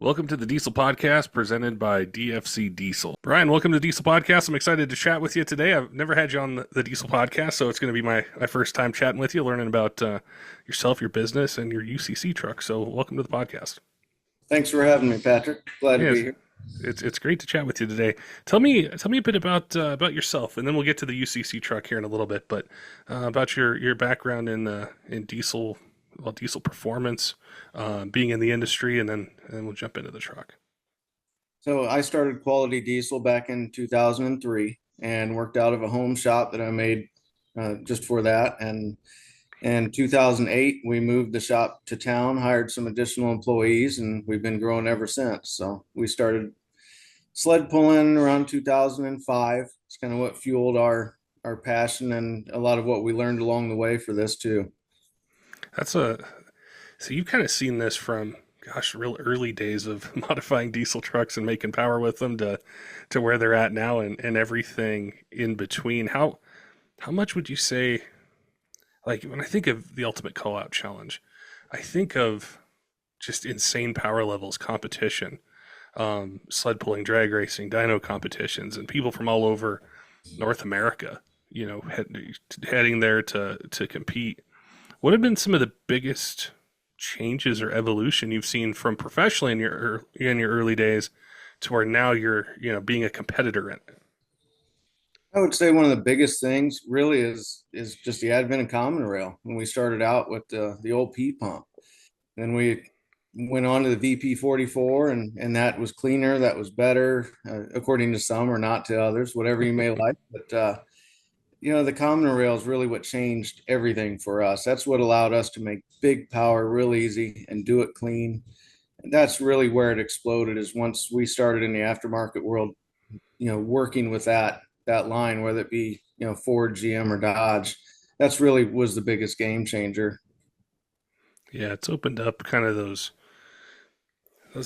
Welcome to the Diesel Podcast presented by DFC Diesel. Brian, welcome to the Diesel Podcast. I'm excited to chat with you today. I've never had you on the Diesel Podcast, so it's going to be my first time chatting with you, learning about yourself, your business, and your UCC truck. So welcome to the podcast. Thanks for having me, Patrick. Glad to Yeah, be here. it's great to chat with you today. Tell me a bit about yourself, and then we'll get to the UCC truck here in a little bit. But about your background in diesel, well, diesel performance, being in the industry, and then we'll jump into the truck. So I started Quality Diesel back in 2003 and worked out of a home shop that I made just for that. And in 2008, we moved the shop to town, hired some additional employees, and we've been growing ever since. So we started sled pulling around 2005. It's kind of what fueled our passion and a lot of what we learned along the way for this too. That's a So you've kind of seen this from, gosh, real early days of modifying diesel trucks and making power with them to where they're at now, and everything in between. How much would you say, like when I think of the ultimate call out challenge, I think of just insane power levels, competition, sled pulling, drag racing, dyno competitions, and people from all over North America, heading there to compete. What have been some of the biggest changes or evolution you've seen from professionally in your early days to where now you're being a competitor in it? I would say one of the biggest things really is just the advent of common rail. When we started out with the old P pump, then we went on to the VP 44, and that was cleaner, that was better, according to some or not to others, whatever you may like. But the common rail is really what changed everything for us. That's what allowed us to make big power real easy and do it clean. And that's really where it exploded. Is once we started in the aftermarket world, working with that line, whether it be Ford, GM, or Dodge, that's really was the biggest game changer. Yeah, it's opened up kind of those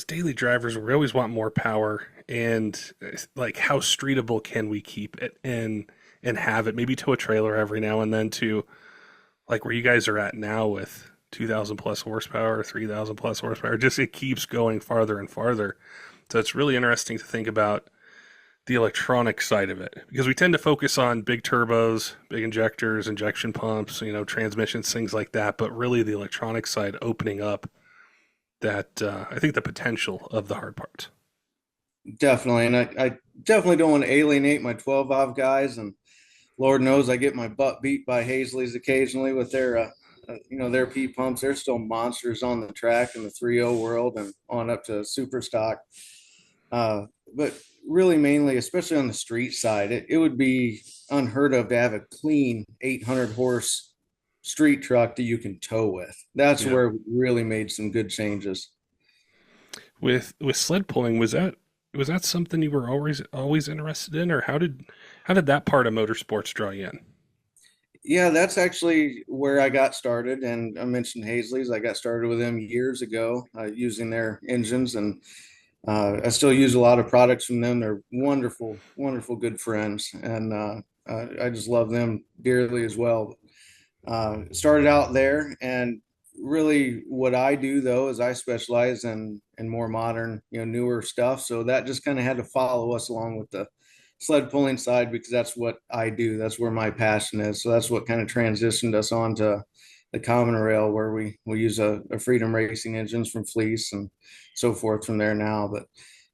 daily drivers where we always want more power, and like how streetable can we keep it and have it, maybe tow a trailer every now and then, to like where you guys are at now with 2,000 plus horsepower, 3,000 plus horsepower. Just it keeps going farther and farther. So it's really interesting to think about the electronic side of it, because we tend to focus on big turbos, big injectors, injection pumps, transmissions, things like that. But really, the electronic side opening up that, I think, the potential of the hard parts. Definitely, and I definitely don't want to alienate my 12 guys, and Lord knows I get my butt beat by Hazley's occasionally with their P pumps. They're still monsters on the track in the 3.0 world and on up to super stock. But really, mainly, especially on the street side, it would be unheard of to have a clean 800 horse street truck that you can tow with. That's Yeah. where we really made some good changes. With sled pulling, was that something you were always interested in, or how did that part of motorsports draw you in? Yeah, that's actually where I got started. And I mentioned Hazley's. I got started with them years ago using their engines, and I still use a lot of products from them. They're wonderful, wonderful, good friends, and I just love them dearly as well. Started out there, and really, what I do though is I specialize in more modern, newer stuff. So that just kind of had to follow us along with the sled pulling side because that's what I do. That's where my passion is. So that's what kind of transitioned us onto the common rail, where we use a Freedom Racing engines from Fleece and so forth from there now.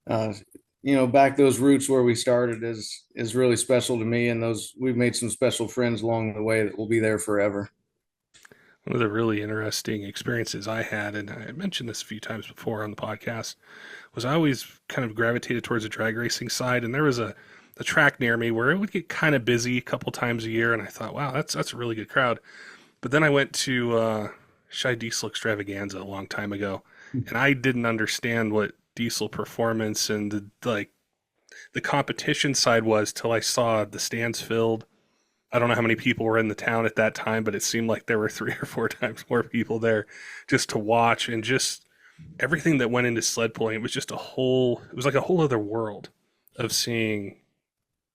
But back those roots where we started is really special to me, and those we've made some special friends along the way that will be there forever. One of the really interesting experiences I had, and I mentioned this a few times before on the podcast, was I always kind of gravitated towards the drag racing side, and there was a track near me where it would get kind of busy a couple times a year, and I thought, wow, that's a really good crowd. But then I went to Shy Diesel Extravaganza a long time ago, and I didn't understand what diesel performance and the competition side was till I saw the stands filled. I don't know how many people were in the town at that time, but it seemed like there were three or four times more people there just to watch, and just everything that went into sled pulling. It was like a whole other world of seeing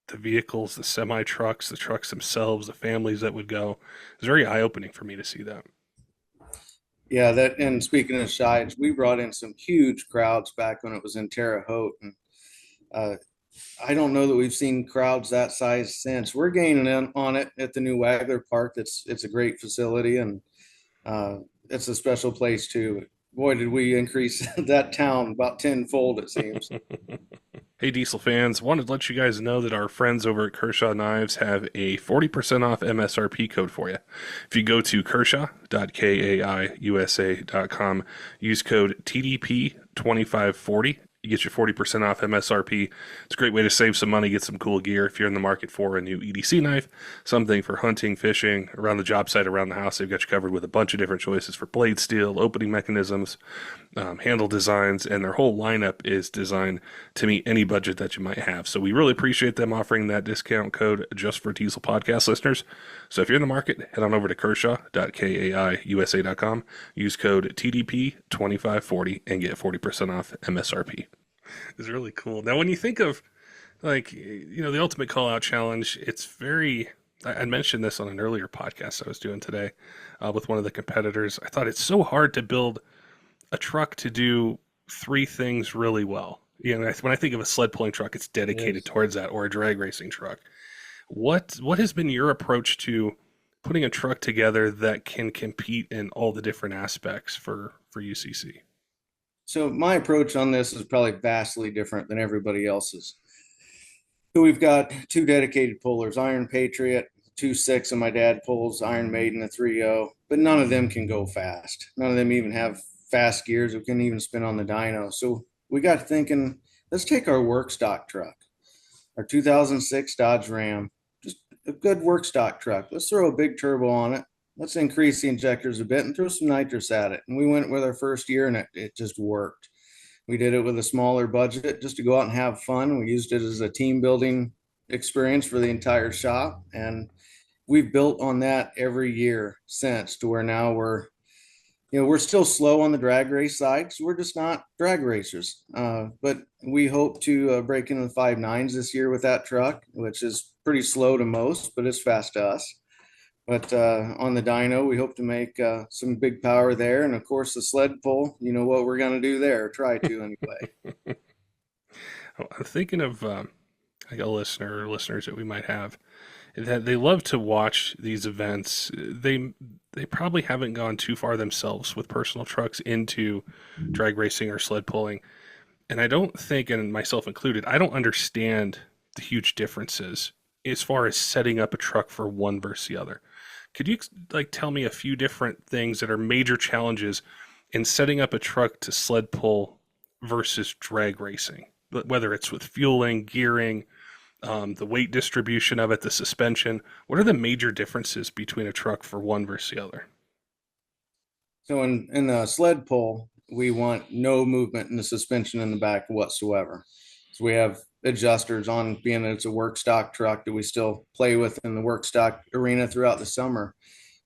the vehicles, the semi trucks, the trucks themselves, the families that would go. It was very eye opening for me to see that. Yeah, that and speaking of shides, we brought in some huge crowds back when it was in Terre Haute, and uh, I don't know that we've seen crowds that size since. We're gaining in on it at the new Wagler Park. It's a great facility, and uh, it's a special place too. Boy, did we increase that town about tenfold, it seems. Hey, Diesel fans, wanted to let you guys know that our friends over at Kershaw Knives have a 40% off MSRP code for you. If you go to kershaw.kaiusa.com, use code TDP2540, you get your 40% off MSRP. It's a great way to save some money, get some cool gear if you're in the market for a new EDC knife, something for hunting, fishing, around the job site, around the house. They've got you covered with a bunch of different choices for blade steel, opening mechanisms, handle designs, and their whole lineup is designed to meet any budget that you might have. So we really appreciate them offering that discount code just for Diesel Podcast listeners. So if you're in the market, head on over to kershaw.kaiusa.com, use code TDP2540, and get 40% off MSRP. It's really cool. Now, when you think of, the Ultimate Call Out Challenge, it's very. I mentioned this on an earlier podcast I was doing today with one of the competitors. I thought it's so hard to build a truck to do three things really well. When I think of a sled pulling truck, it's dedicated Yes. towards that, or a drag racing truck. What has been your approach to putting a truck together that can compete in all the different aspects for UCC? So my approach on this is probably vastly different than everybody else's. So we've got two dedicated pullers, Iron Patriot, 2.6, and my dad pulls Iron Maiden, a 3.0, but none of them can go fast. None of them even have fast gears. We can even spin on the dyno. So we got thinking, let's take our work stock truck, our 2006 Dodge Ram, just a good work stock truck. Let's throw a big turbo on it. Let's increase the injectors a bit and throw some nitrous at it. And we went with our first year, and it just worked. We did it with a smaller budget just to go out and have fun. We used it as a team building experience for the entire shop. And we've built on that every year since, to where now we're still slow on the drag race side because we're just not drag racers. But we hope to break into the 5.9s this year with that truck, which is pretty slow to most, but it's fast to us. But on the dyno, we hope to make some big power there. And of course, the sled pull, you know what we're going to do there, try to anyway. I'm thinking of like a listener or listeners that we might have that they love to watch these events. They probably haven't gone too far themselves with personal trucks into drag racing or sled pulling, and I don't think, and myself included, I don't understand the huge differences as far as setting up a truck for one versus the other. Could you tell me a few different things that are major challenges in setting up a truck to sled pull versus drag racing? Whether it's with fueling, gearing, the weight distribution of it, the suspension. What are the major differences between a truck for one versus the other? So in the sled pull, we want no movement in the suspension in the back whatsoever. So we have adjusters on, being that it's a work stock truck that we still play with in the work stock arena throughout the summer.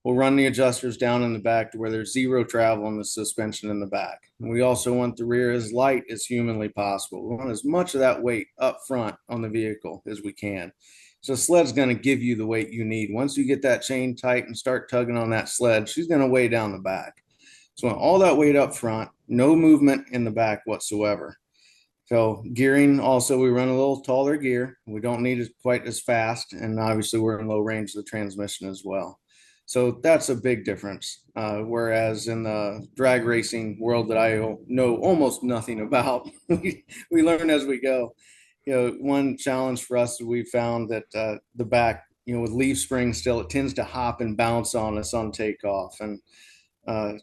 We'll run the adjusters down in the back to where there's zero travel in the suspension in the back. And we also want the rear as light as humanly possible. We want as much of that weight up front on the vehicle as we can. So sled's going to give you the weight you need. Once you get that chain tight and start tugging on that sled, she's going to weigh down the back. So all that weight up front, no movement in the back whatsoever. So gearing also, we run a little taller gear. We don't need it quite as fast. And obviously we're in low range of the transmission as well. So that's a big difference. Whereas in the drag racing world that I know almost nothing about, we learn as we go. One challenge for us, we found that the back, with leaf spring still, it tends to hop and bounce on us on takeoff. And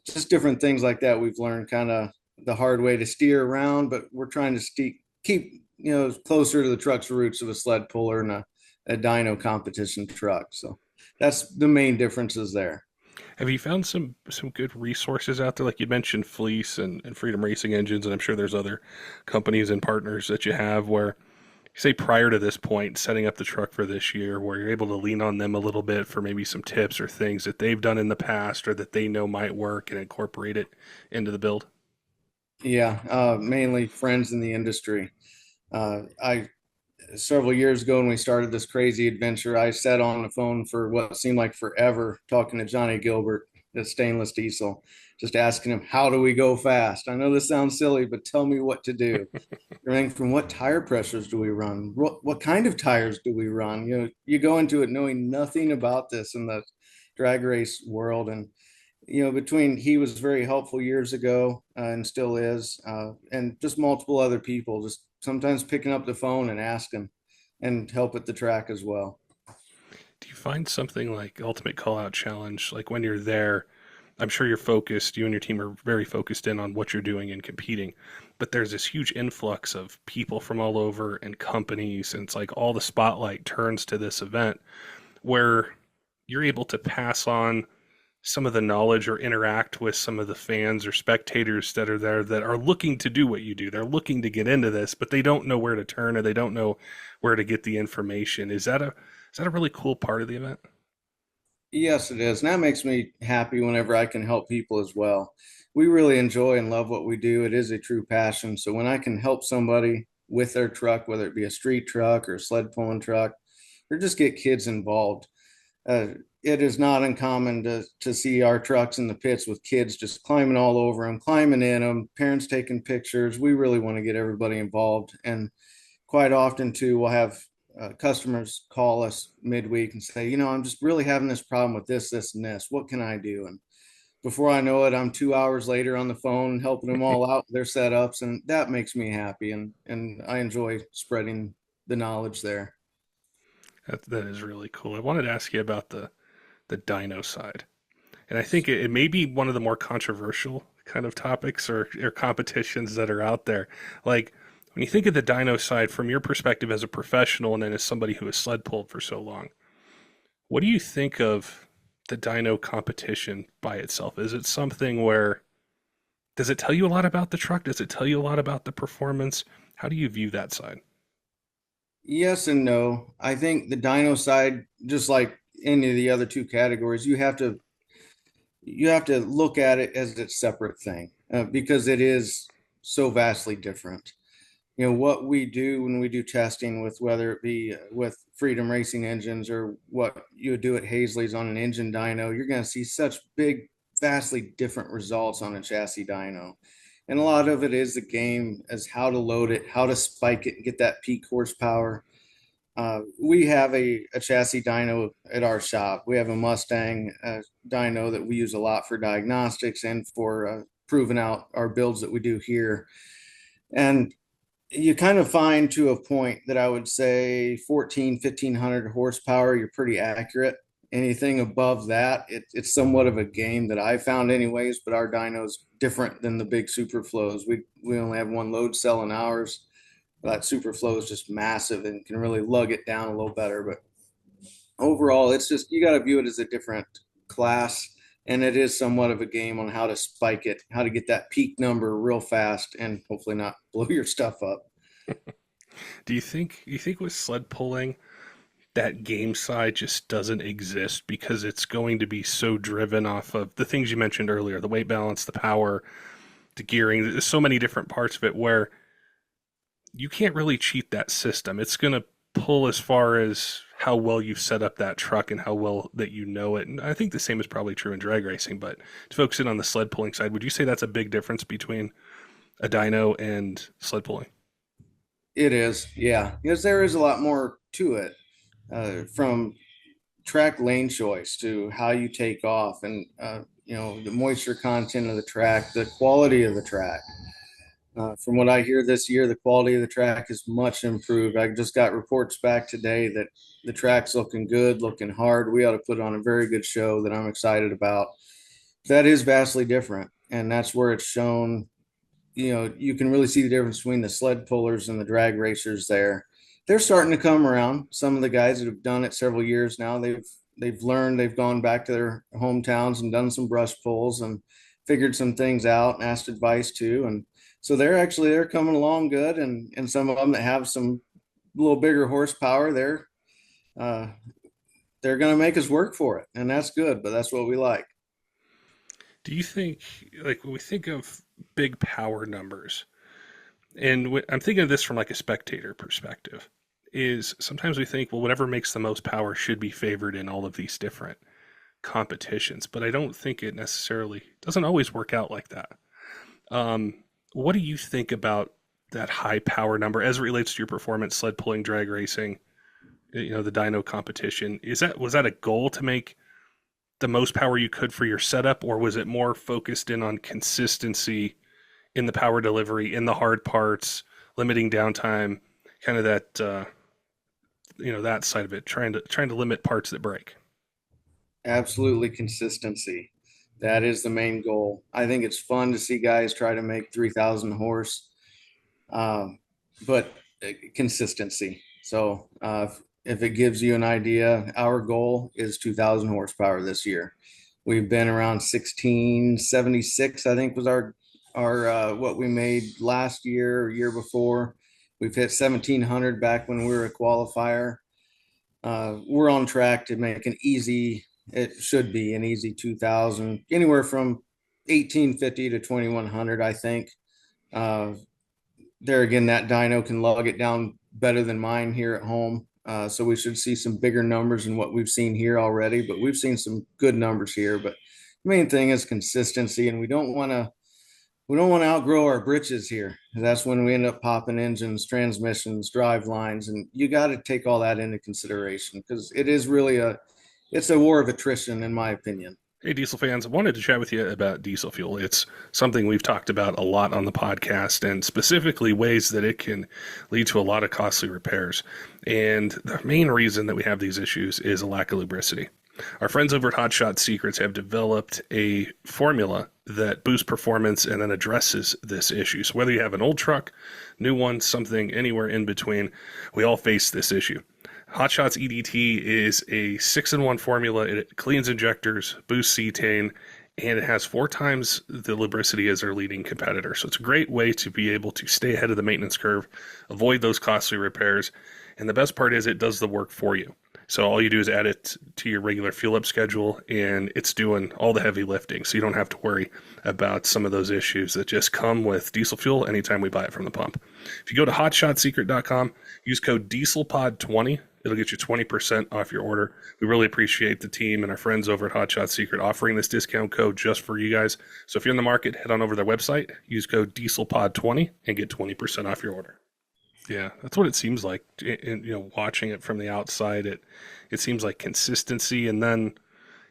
just different things like that we've learned kind of the hard way to steer around, but we're trying to keep closer to the truck's roots of a sled puller and a dyno competition truck. So that's the main differences there. Have you found some good resources out there? Like you mentioned Fleece and Freedom Racing Engines, and I'm sure there's other companies and partners that you have where, say, prior to this point, setting up the truck for this year, where you're able to lean on them a little bit for maybe some tips or things that they've done in the past or that they know might work and incorporate it into the build? Yeah, mainly friends in the industry. I Several years ago when we started this crazy adventure, I sat on the phone for what seemed like forever talking to Johnny Gilbert, at Stainless Diesel, just asking them, how do we go fast? I know this sounds silly, but tell me what to do. Everything from what tire pressures do we run? What kind of tires do we run? You go into it knowing nothing about this in the drag race world. And, between he was very helpful years ago and still is, and just multiple other people, just sometimes picking up the phone and asking and help at the track as well. Do you find something like Ultimate Callout Challenge, like when you're there, I'm sure you're focused, you and your team are very focused in on what you're doing and competing, but there's this huge influx of people from all over and companies, and it's like all the spotlight turns to this event where you're able to pass on some of the knowledge or interact with some of the fans or spectators that are there that are looking to do what you do. They're looking to get into this, but they don't know where to turn or they don't know where to get the information. Is that a really cool part of the event? Yes, it is. And that makes me happy whenever I can help people as well. We really enjoy and love what we do. It is a true passion. So when I can help somebody with their truck, whether it be a street truck or a sled pulling truck, or just get kids involved, uh, it is not uncommon to see our trucks in the pits with kids just climbing all over them, climbing in them, parents taking pictures. We really want to get everybody involved. And quite often too, we'll have customers call us midweek and say, I'm just really having this problem with this, and this. What can I do? And before I know it, I'm 2 hours later on the phone helping them all out with their setups, and that makes me happy. And I enjoy spreading the knowledge there. That is really cool. I wanted to ask you about the dyno side. And I think it may be one of the more controversial kind of topics or competitions that are out there. Like, when you think of the dyno side from your perspective as a professional and then as somebody who has sled pulled for so long, what do you think of the dyno competition by itself? Is it something where, does it tell you a lot about the truck? Does it tell you a lot about the performance? How do you view that side? Yes and no. I think the dyno side, just like any of the other two categories, you have to look at it as its separate thing because it is so vastly different. What we do when we do testing with, whether it be with Freedom Racing engines or what you would do at Hazley's on an engine dyno, you're going to see such big, vastly different results on a chassis dyno. And a lot of it is the game as how to load it, how to spike it and get that peak horsepower. We have a chassis dyno at our shop. We have a Mustang dyno that we use a lot for diagnostics and for proving out our builds that we do here. And you kind of find to a point that I would say 1,500 horsepower, you're pretty accurate. Anything above that, it's somewhat of a game that I found anyways, but our dyno's different than the big super flows. We only have one load cell in ours. That super flow is just massive and can really lug it down a little better. But overall, it's just, you got to view it as a different class. And it is somewhat of a game on how to spike it, how to get that peak number real fast and hopefully not blow your stuff up. Do you think with sled pulling that game side just doesn't exist because it's going to be so driven off of the things you mentioned earlier, the weight balance, the power, the gearing. There's so many different parts of it where you can't really cheat that system. It's going to pull as far as how well you've set up that truck and how well that you know it. And I think the same is probably true in drag racing, but to focus in on the sled pulling side, would you say that's a big difference between a dyno and sled pulling? It is, yeah, because there is a lot more to it, from track lane choice to how you take off and, the moisture content of the track, the quality of the track. From what I hear this year, the quality of the track is much improved. I just got reports back today that the track's looking good, looking hard. We ought to put on a very good show that I'm excited about. That is vastly different. And that's where it's shown, you can really see the difference between the sled pullers and the drag racers there. They're starting to come around. Some of the guys that have done it several years now, they've learned, they've gone back to their hometowns and done some brush pulls and figured some things out and asked advice too. And so they're coming along good. And some of them that have some little bigger horsepower, uh, they're going to make us work for it. And that's good, but that's what we like. Do you think, like, when we think of big power numbers, and I'm thinking of this from like a spectator perspective, is sometimes we think, well, whatever makes the most power should be favored in all of these different competitions, but I don't think it necessarily doesn't always work out like that. Um, what do you think about that high power number as it relates to your performance, sled pulling, drag racing, the dyno competition? Was that a goal to make the most power you could for your setup, or was it more focused in on consistency in the power delivery, in the hard parts, limiting downtime, kind of that that side of it, trying to limit parts that break? Absolutely consistency. That is the main goal. I think it's fun to see guys try to make 3,000 horse, um, but consistency. So if it gives you an idea, our goal is 2,000 horsepower this year. We've been around 1676, I think was our what we made last year or year before. We've hit 1,700 back when we were a qualifier. We're on track to make an easy, it should be an easy 2,000, anywhere from 1,850 to 2,100, I think. Uh, there again, that dyno can lug it down better than mine here at home. So we should see some bigger numbers than what we've seen here already, but we've seen some good numbers here. But the main thing is consistency, and we don't want to outgrow our britches here. That's when we end up popping engines, transmissions, drive lines, and you got to take all that into consideration because it is really it's a war of attrition, in my opinion. Hey, diesel fans, I wanted to chat with you about diesel fuel. It's something we've talked about a lot on the podcast, and specifically ways that it can lead to a lot of costly repairs. And the main reason that we have these issues is a lack of lubricity. Our friends over at Hot Shot Secrets have developed a formula that boosts performance and then addresses this issue. So whether you have an old truck, new one, something anywhere in between, we all face this issue. Hot Shots EDT is a 6-in-1 formula. It cleans injectors, boosts cetane, and it has 4 times the lubricity as their leading competitor. So it's a great way to be able to stay ahead of the maintenance curve, avoid those costly repairs, and the best part is it does the work for you. So all you do is add it to your regular fuel up schedule, and it's doing all the heavy lifting. So you don't have to worry about some of those issues that just come with diesel fuel anytime we buy it from the pump. If you go to hotshotsecret.com, use code DieselPod20. It'll get you 20% off your order. We really appreciate the team and our friends over at Hot Shot Secret offering this discount code just for you guys. So if you're in the market, head on over to their website, use code DieselPod20, and get 20% off your order. Yeah, that's what it seems like. Watching it from the outside, it seems like consistency, and then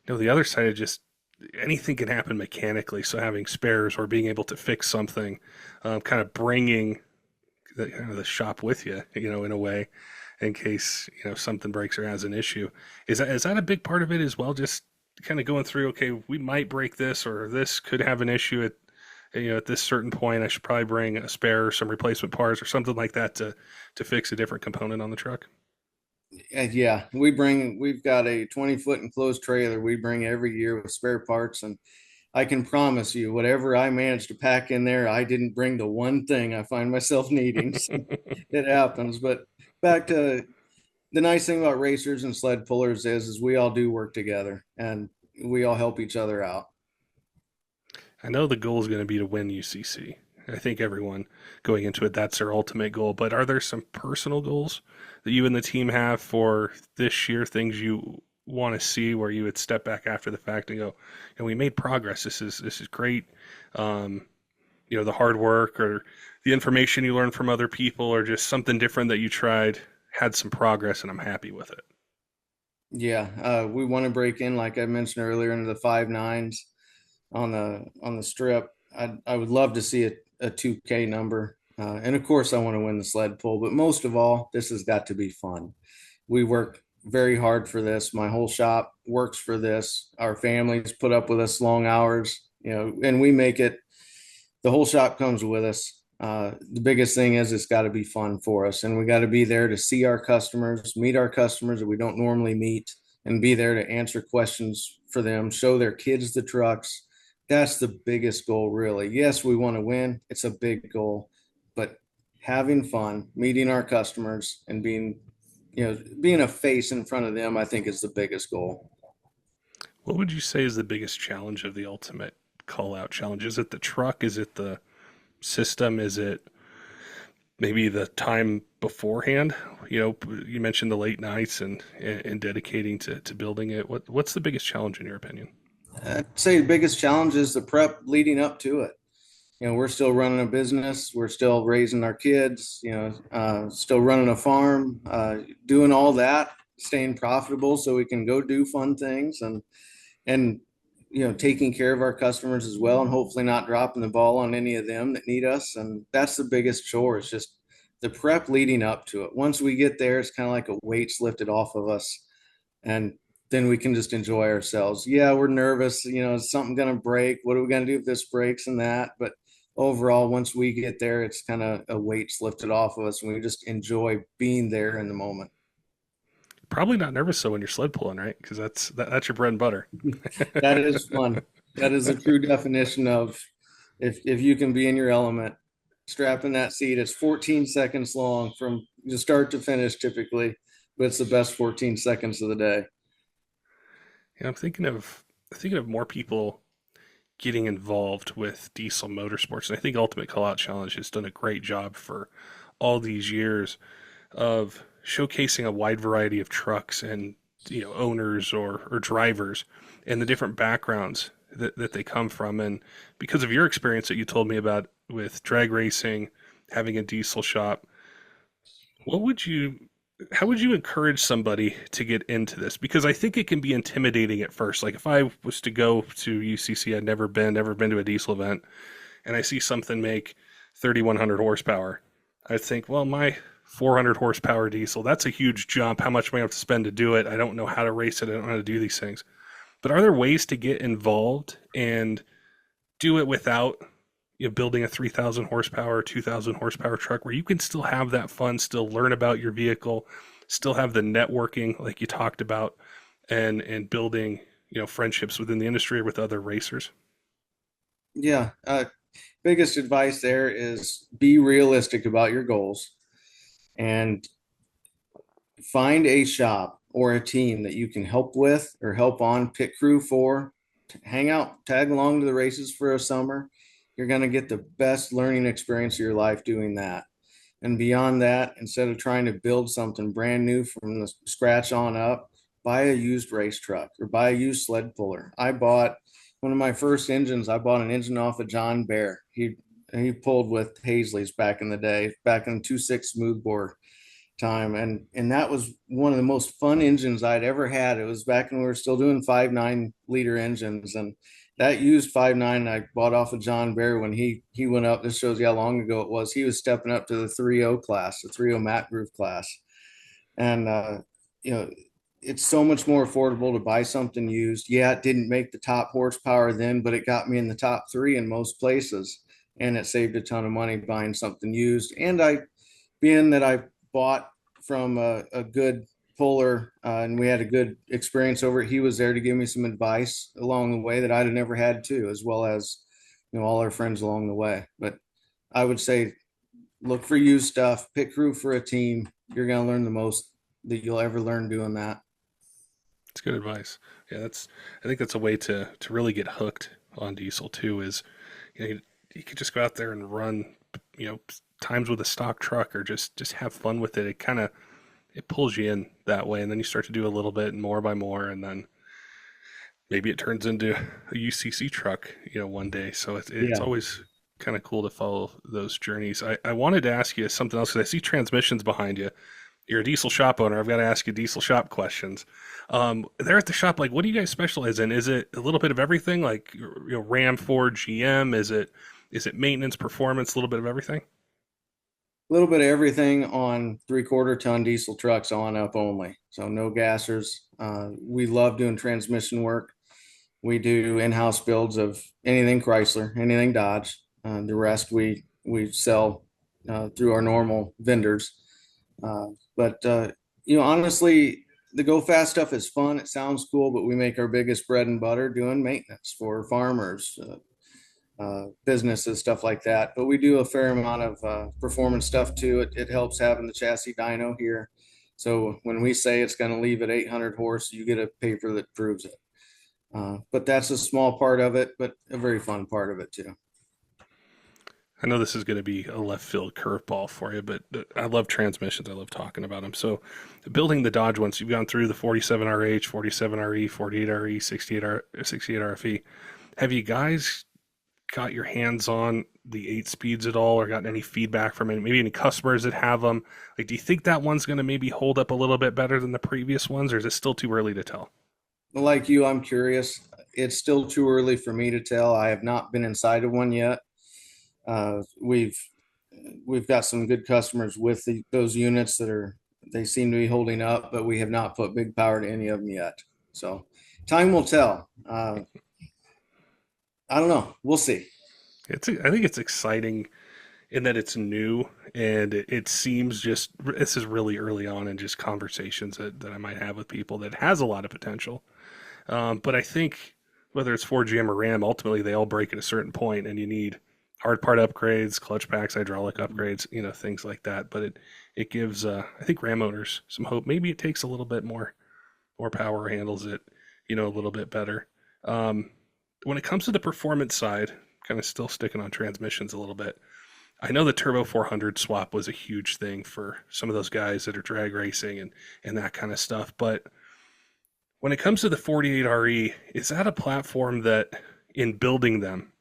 the other side of just anything can happen mechanically. So having spares or being able to fix something, kind of bringing the shop with you, in a way, in case something breaks or has an issue. Is that a big part of it as well? Just kind of going through, okay, we might break this, or this could have an issue at this certain point. I should probably bring a spare or some replacement parts or something like that to fix a different component on the truck. Yeah, we've got a 20-foot enclosed trailer we bring every year with spare parts, and I can promise you, whatever I managed to pack in there, I didn't bring the one thing I find myself needing. So it happens. But back to the nice thing about racers and sled pullers is we all do work together and we all help each other out. I know the goal is going to be to win UCC. I think everyone going into it, that's their ultimate goal. But are there some personal goals that you and the team have for this year, things you want to see where you would step back after the fact and go, we made progress. This is great. The hard work or the information you learned from other people or just something different that you tried had some progress and I'm happy with it. Yeah, we want to break in, like I mentioned earlier, into the 5.9s on the strip. I would love to see a 2K number, and of course I want to win the sled pull. But most of all, this has got to be fun. We work very hard for this. My whole shop works for this. Our families put up with us long hours, and we make it. The whole shop comes with us. The biggest thing is it's got to be fun for us, and we got to be there to see our customers, meet our customers that we don't normally meet, and be there to answer questions for them, show their kids the trucks. That's the biggest goal, really. Yes, we want to win. It's a big goal, but having fun, meeting our customers, and being a face in front of them, I think is the biggest goal. What would you say is the biggest challenge of the ultimate call out challenge? Is it the truck? Is it the system? Is it maybe the time beforehand? You know, you mentioned the late nights and dedicating to building it. What's the biggest challenge in your opinion? I'd say the biggest challenge is the prep leading up to it. We're still running a business, we're still raising our kids, still running a farm, doing all that, staying profitable so we can go do fun things and taking care of our customers as well, and hopefully not dropping the ball on any of them that need us. And that's the biggest chore. It's just the prep leading up to it. Once we get there, it's kind of like a weight's lifted off of us, and then we can just enjoy ourselves. Yeah, we're nervous. Is something going to break? What are we going to do if this breaks and that? But overall, once we get there, it's kind of a weight's lifted off of us, and we just enjoy being there in the moment. Probably not nervous so when you're sled pulling, right? Because that's your bread and butter. That is fun. That is a true definition of if you can be in your element, strapped in that seat. It's 14 seconds long from the start to finish typically, but it's the best 14 seconds of the day. Yeah, I'm thinking of more people getting involved with diesel motorsports, and I think Ultimate Callout Challenge has done a great job for all these years of showcasing a wide variety of trucks and owners or drivers and the different backgrounds that they come from. And because of your experience that you told me about with drag racing, having a diesel shop, what would you how would you encourage somebody to get into this? Because I think it can be intimidating at first. Like if I was to go to UCC, I'd never been to a diesel event, and I see something make 3,100 horsepower, I think, well, my 400 horsepower diesel, that's a huge jump. How much am I have to spend to do it? I don't know how to race it. I don't know how to do these things. But are there ways to get involved and do it without building a 3,000 horsepower, 2,000 horsepower truck where you can still have that fun, still learn about your vehicle, still have the networking like you talked about, and building friendships within the industry or with other racers? Yeah. Biggest advice there is be realistic about your goals and find a shop or a team that you can help with or help on pit crew for, hang out, tag along to the races for a summer. You're going to get the best learning experience of your life doing that. And beyond that, instead of trying to build something brand new from the scratch on up, buy a used race truck or buy a used sled puller. I bought one of my first engines. I bought an engine off of John Bear. He pulled with Hazley's back in the day, back in 2.6 smoothbore time, and that was one of the most fun engines I'd ever had. It was back when we were still doing 5.9 liter engines, and that used 5.9 I bought off of John Bear when he went up. This shows you how long ago it was. He was stepping up to the 3.0 class, the 3.0 Matt Groove class, and you know it's so much more affordable to buy something used. Yeah, it didn't make the top horsepower then, but it got me in the top three in most places, and it saved a ton of money buying something used. And being that I bought from a good puller, and we had a good experience over it. He was there to give me some advice along the way that I'd have never had too, as well as all our friends along the way. But I would say look for used stuff, pick crew for a team. You're going to learn the most that you'll ever learn doing that. It's good advice. Yeah, I think that's a way to really get hooked on diesel too. Is you could just go out there and run, times with a stock truck or just have fun with it. It pulls you in that way, and then you start to do a little bit and more by more, and then maybe it turns into a UCC truck, one day. So it's Yeah. always kind of cool to follow those journeys. I wanted to ask you something else because I see transmissions behind you. You're a diesel shop owner. I've got to ask you diesel shop questions. There at the shop, like, what do you guys specialize in? Is it a little bit of everything, like Ram, Ford, GM? Is it maintenance, performance, a little bit of everything? A little bit of everything on 3/4 ton diesel trucks on up only. So no gassers. We love doing transmission work. We do in-house builds of anything Chrysler, anything Dodge. The rest we sell through our normal vendors. But honestly, the go fast stuff is fun. It sounds cool, but we make our biggest bread and butter doing maintenance for farmers, businesses, stuff like that. But we do a fair amount of performance stuff too. It helps having the chassis dyno here. So when we say it's going to leave at 800 horse, you get a paper that proves it. But that's a small part of it, but a very fun part of it too. I know this is going to be a left field curveball for you, but I love transmissions. I love talking about them. So, building the Dodge ones, you've gone through the 47RH, 47RE, 48RE, 68R, 68RFE. Have you guys got your hands on the 8 speeds at all, or gotten any feedback from maybe any customers that have them? Like, do you think that one's going to maybe hold up a little bit better than the previous ones, or is it still too early to tell? Like you, I'm curious. It's still too early for me to tell. I have not been inside of one yet. Uh, we've we've got some good customers with those units that are they seem to be holding up, but we have not put big power to any of them yet. So time will tell. I don't know. We'll see. I think it's exciting in that it's new and it seems just this is really early on in just conversations that I might have with people that has a lot of potential. But I think whether it's 4GM or RAM, ultimately they all break at a certain point, and you need hard part upgrades, clutch packs, hydraulic upgrades, things like that. But it gives I think RAM owners some hope. Maybe it takes a little bit more power, handles it a little bit better. Um, when it comes to the performance side, kind of still sticking on transmissions a little bit. I know the Turbo 400 swap was a huge thing for some of those guys that are drag racing and that kind of stuff. But when it comes to the 48RE, is that a platform that, in building them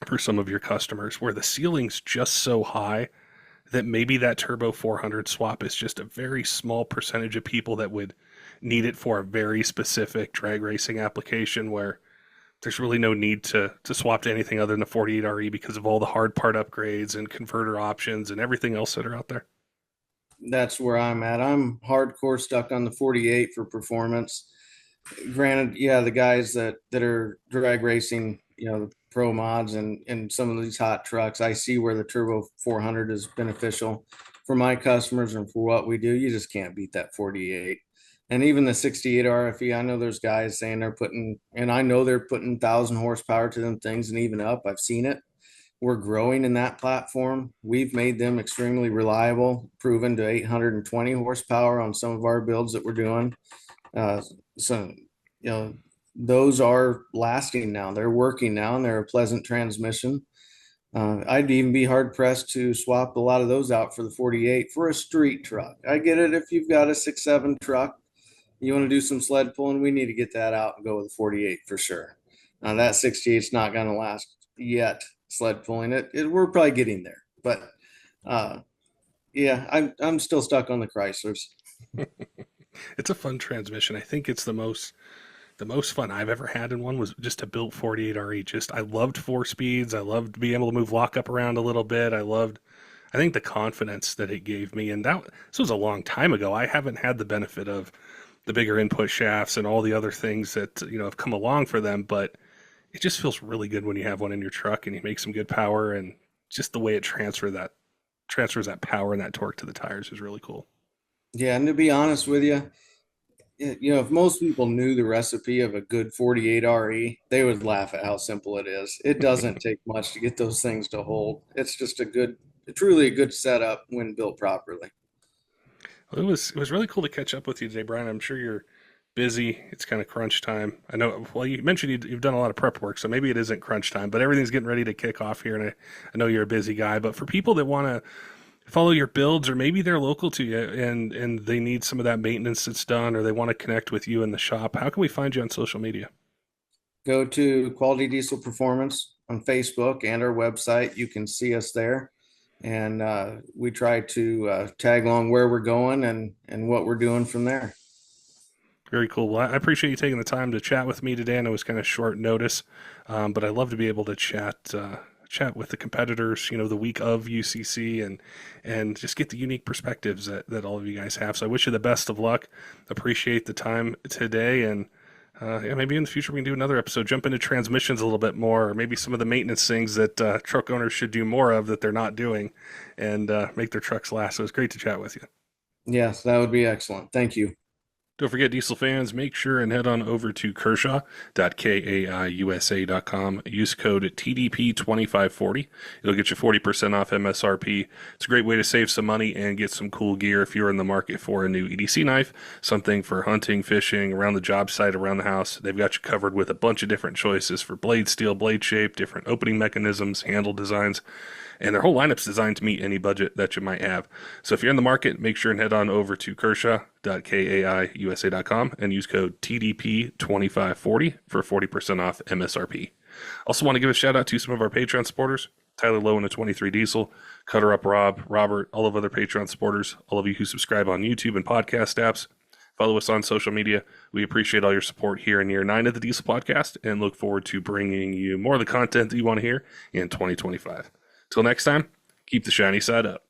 for some of your customers, where the ceiling's just so high that maybe that Turbo 400 swap is just a very small percentage of people that would need it for a very specific drag racing application where there's really no need to swap to anything other than the 48RE because of all the hard part upgrades and converter options and everything else that are out there? That's where I'm at. I'm hardcore stuck on the 48 for performance. Granted, yeah, the guys that are drag racing, the pro mods and some of these hot trucks, I see where the Turbo 400 is beneficial for my customers and for what we do. You just can't beat that 48. And even the 68 RFE, I know there's guys saying they're putting, and I know they're putting 1,000 horsepower to them things and even up. I've seen it. We're growing in that platform. We've made them extremely reliable, proven to 820 horsepower on some of our builds that we're doing. Uh, so, you know, those are lasting now. They're working now, and they're a pleasant transmission. I'd even be hard pressed to swap a lot of those out for the 48 for a street truck. I get it if you've got a 6.7 truck, you want to do some sled pulling, we need to get that out and go with the 48 for sure. Now that 68's not going to last yet. Sled pulling we're probably getting there, but uh, yeah, I'm still stuck on the Chryslers. It's a fun transmission. I think it's the most fun I've ever had in one was just a built 48RE. Just I loved 4 speeds. I loved being able to move lockup around a little bit. I think the confidence that it gave me, and this was a long time ago. I haven't had the benefit of the bigger input shafts and all the other things that have come along for them, but it just feels really good when you have one in your truck and you make some good power, and just the way it transfers that power and that torque to the tires is really cool. Yeah, and to be honest with you, if most people knew the recipe of a good 48 RE, they would laugh at how simple it is. It doesn't take much to get those things to hold. It's just truly a good setup when built properly. Well, it was really cool to catch up with you today, Brian. I'm sure you're busy. It's kind of crunch time. I know. Well, you mentioned you've done a lot of prep work, so maybe it isn't crunch time, but everything's getting ready to kick off here, and I know you're a busy guy. But for people that want to follow your builds, or maybe they're local to you and they need some of that maintenance that's done, or they want to connect with you in the shop, how can we find you on social media? Go to Quality Diesel Performance on Facebook and our website. You can see us there. And we try to tag along where we're going and what we're doing from there. Very cool. Well, I appreciate you taking the time to chat with me today. I know it was kind of short notice, but I love to be able to chat with the competitors, the week of UCC, and just get the unique perspectives that all of you guys have. So I wish you the best of luck. Appreciate the time today, and yeah, maybe in the future we can do another episode, jump into transmissions a little bit more, or maybe some of the maintenance things that truck owners should do more of that they're not doing, and make their trucks last. So it was great to chat with you. Yes, that would be excellent. Thank you. Don't forget, Diesel fans, make sure and head on over to Kershaw.kaiusa.com. Use code TDP2540. It'll get you 40% off MSRP. It's a great way to save some money and get some cool gear if you're in the market for a new EDC knife, something for hunting, fishing, around the job site, around the house. They've got you covered with a bunch of different choices for blade steel, blade shape, different opening mechanisms, handle designs, And their whole lineup's designed to meet any budget that you might have. So if you're in the market, make sure and head on over to Kershaw.kaiusa.com and use code TDP2540 for 40% off MSRP. Also want to give a shout out to some of our Patreon supporters. Tyler Lowe in the 23 Diesel, Cutter Up Rob, Robert, all of other Patreon supporters, all of you who subscribe on YouTube and podcast apps. Follow us on social media. We appreciate all your support here in year 9 of the Diesel Podcast and look forward to bringing you more of the content that you want to hear in 2025. Till next time, keep the shiny side up.